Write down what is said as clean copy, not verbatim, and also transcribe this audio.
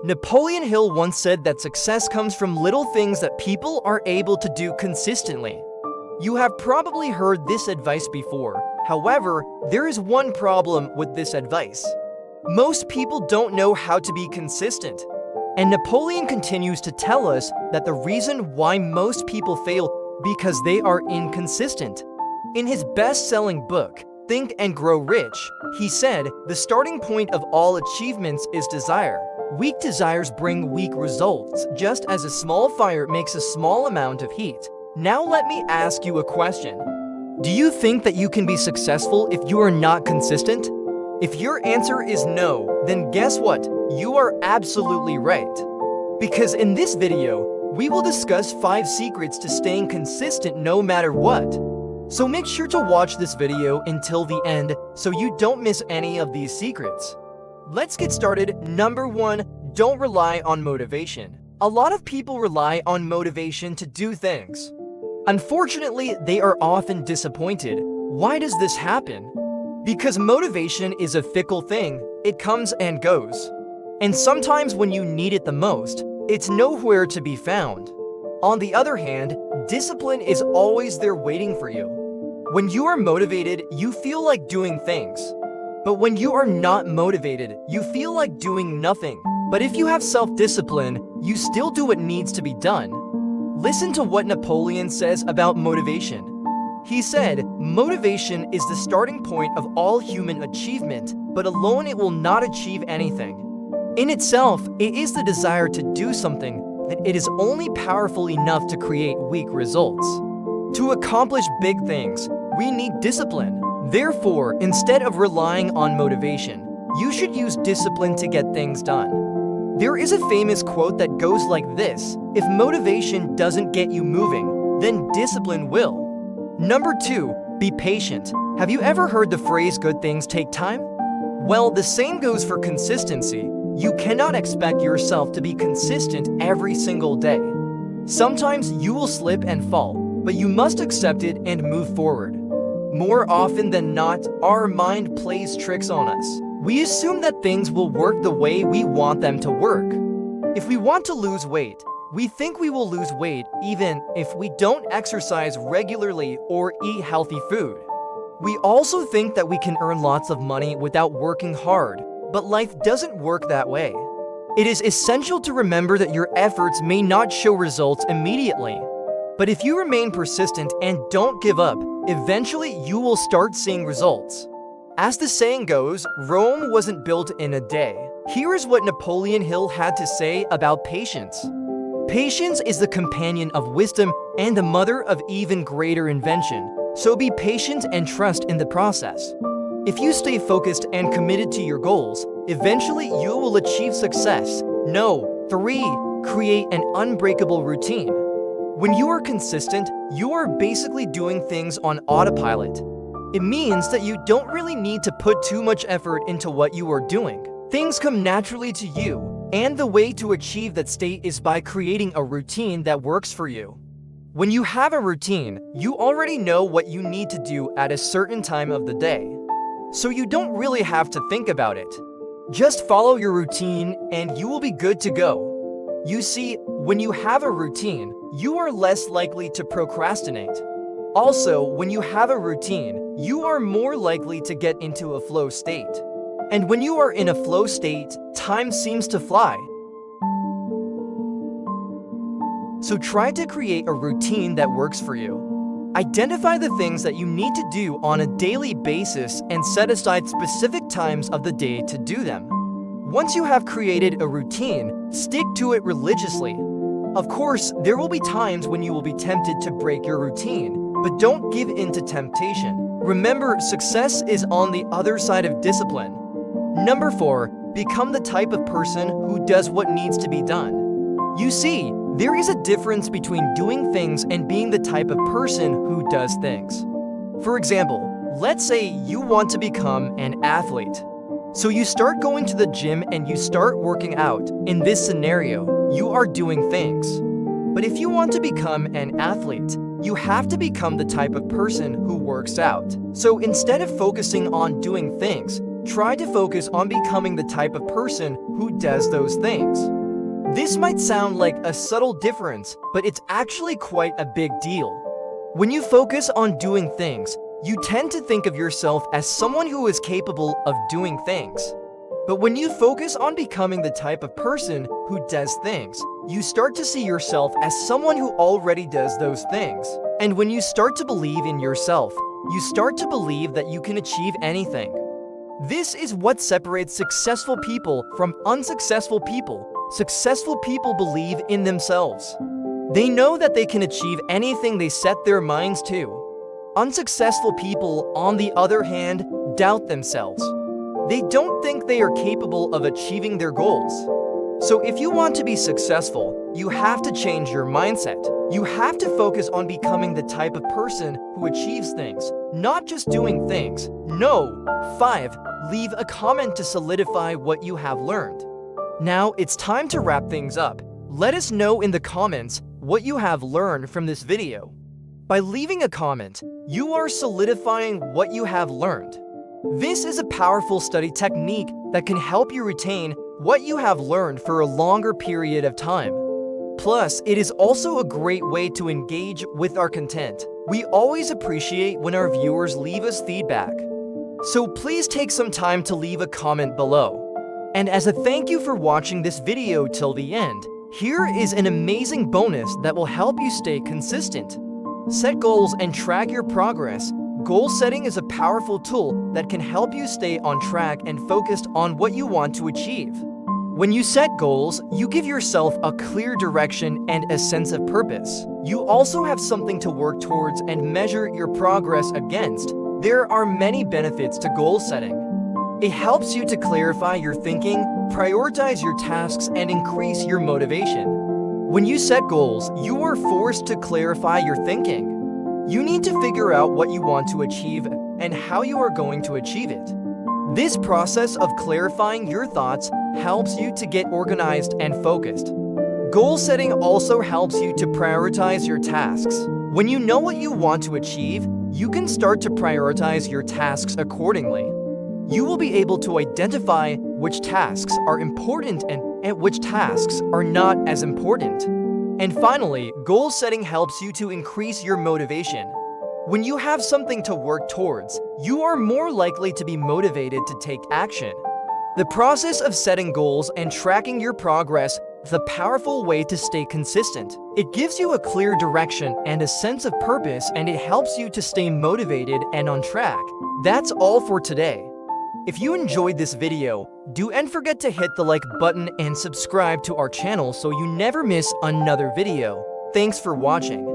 Napoleon Hill once said that success comes from little things that people are able to do consistently. You have probably heard this advice before. However, there is one problem with this advice. Most people don't know how to be consistent. And Napoleon continues to tell us that the reason why most people fail because they are inconsistent. In his best-selling book, Think and Grow Rich, he said, "The starting point of all achievements is desire. Weak desires bring weak results, just as a small fire makes a small amount of heat." Now let me ask you a question. Do you think that you can be successful if you are not consistent? If your answer is no, then guess what? You are absolutely right. Because in this video, we will discuss 5 secrets to staying consistent no matter what. So make sure to watch this video until the end so you don't miss any of these secrets. Let's get started. Number 1, don't rely on motivation. A lot of people rely on motivation to do things. Unfortunately, they are often disappointed. Why does this happen? Because motivation is a fickle thing. It comes and goes. And sometimes when you need it the most, it's nowhere to be found. On the other hand, discipline is always there waiting for you. When you are motivated, you feel like doing things. But when you are not motivated, you feel like doing nothing. But if you have self-discipline, you still do what needs to be done. Listen to what Napoleon says about motivation. He said, "Motivation is the starting point of all human achievement, but alone it will not achieve anything. In itself, it is the desire to do something that it is only powerful enough to create weak results. To accomplish big things, we need discipline. Therefore, instead of relying on motivation, you should use discipline to get things done." There is a famous quote that goes like this: "If motivation doesn't get you moving, then discipline will." Number 2, be patient. Have you ever heard the phrase "good things take time"? Well, the same goes for consistency. You cannot expect yourself to be consistent every single day. Sometimes you will slip and fall, but you must accept it and move forward. More often than not, our mind plays tricks on us. We assume that things will work the way we want them to work. If we want to lose weight, we think we will lose weight even if we don't exercise regularly or eat healthy food. We also think that we can earn lots of money without working hard, but life doesn't work that way. It is essential to remember that your efforts may not show results immediately. But if you remain persistent and don't give up, eventually you will start seeing results. As the saying goes, Rome wasn't built in a day. Here is what Napoleon Hill had to say about patience. "Patience is the companion of wisdom and the mother of even greater invention. So be patient and trust in the process. If you stay focused and committed to your goals, eventually you will achieve success." 3, create an unbreakable routine. When you are consistent, you are basically doing things on autopilot. It means that you don't really need to put too much effort into what you are doing. Things come naturally to you, and the way to achieve that state is by creating a routine that works for you. When you have a routine, you already know what you need to do at a certain time of the day. So you don't really have to think about it. Just follow your routine and you will be good to go. You see, when you have a routine, you are less likely to procrastinate. Also, when you have a routine, you are more likely to get into a flow state. And when you are in a flow state, time seems to fly. So try to create a routine that works for you. Identify the things that you need to do on a daily basis and set aside specific times of the day to do them. Once you have created a routine, stick to it religiously. Of course, there will be times when you will be tempted to break your routine, but don't give in to temptation. Remember, success is on the other side of discipline. Number 4, become the type of person who does what needs to be done. You see, there is a difference between doing things and being the type of person who does things. For example, let's say you want to become an athlete. So you start going to the gym and you start working out. In this scenario, you are doing things. But if you want to become an athlete, you have to become the type of person who works out. So instead of focusing on doing things, try to focus on becoming the type of person who does those things. This might sound like a subtle difference, but it's actually quite a big deal. When you focus on doing things, you tend to think of yourself as someone who is capable of doing things. But when you focus on becoming the type of person who does things, you start to see yourself as someone who already does those things. And when you start to believe in yourself, you start to believe that you can achieve anything. This is what separates successful people from unsuccessful people. Successful people believe in themselves. They know that they can achieve anything they set their minds to. Unsuccessful people, on the other hand, doubt themselves. They don't think they are capable of achieving their goals. So if you want to be successful, you have to change your mindset. You have to focus on becoming the type of person who achieves things, not just doing things. No. 5. Leave a comment to solidify what you have learned. Now it's time to wrap things up. Let us know in the comments what you have learned from this video. By leaving a comment, you are solidifying what you have learned. This is a powerful study technique that can help you retain what you have learned for a longer period of time. Plus, it is also a great way to engage with our content. We always appreciate when our viewers leave us feedback. So please take some time to leave a comment below. And as a thank you for watching this video till the end, here is an amazing bonus that will help you stay consistent. Set goals and track your progress. Goal setting is a powerful tool that can help you stay on track and focused on what you want to achieve. When you set goals, you give yourself a clear direction and a sense of purpose. You also have something to work towards and measure your progress against. There are many benefits to goal setting. It helps you to clarify your thinking, prioritize your tasks, and increase your motivation. When you set goals, you are forced to clarify your thinking. You need to figure out what you want to achieve and how you are going to achieve it. This process of clarifying your thoughts helps you to get organized and focused. Goal setting also helps you to prioritize your tasks. When you know what you want to achieve, you can start to prioritize your tasks accordingly. You will be able to identify which tasks are important and which tasks are not as important. And finally, goal setting helps you to increase your motivation. When you have something to work towards, you are more likely to be motivated to take action. The process of setting goals and tracking your progress is a powerful way to stay consistent. It gives you a clear direction and a sense of purpose, and it helps you to stay motivated and on track. That's all for today. If you enjoyed this video, don't forget to hit the like button and subscribe to our channel so you never miss another video. Thanks for watching.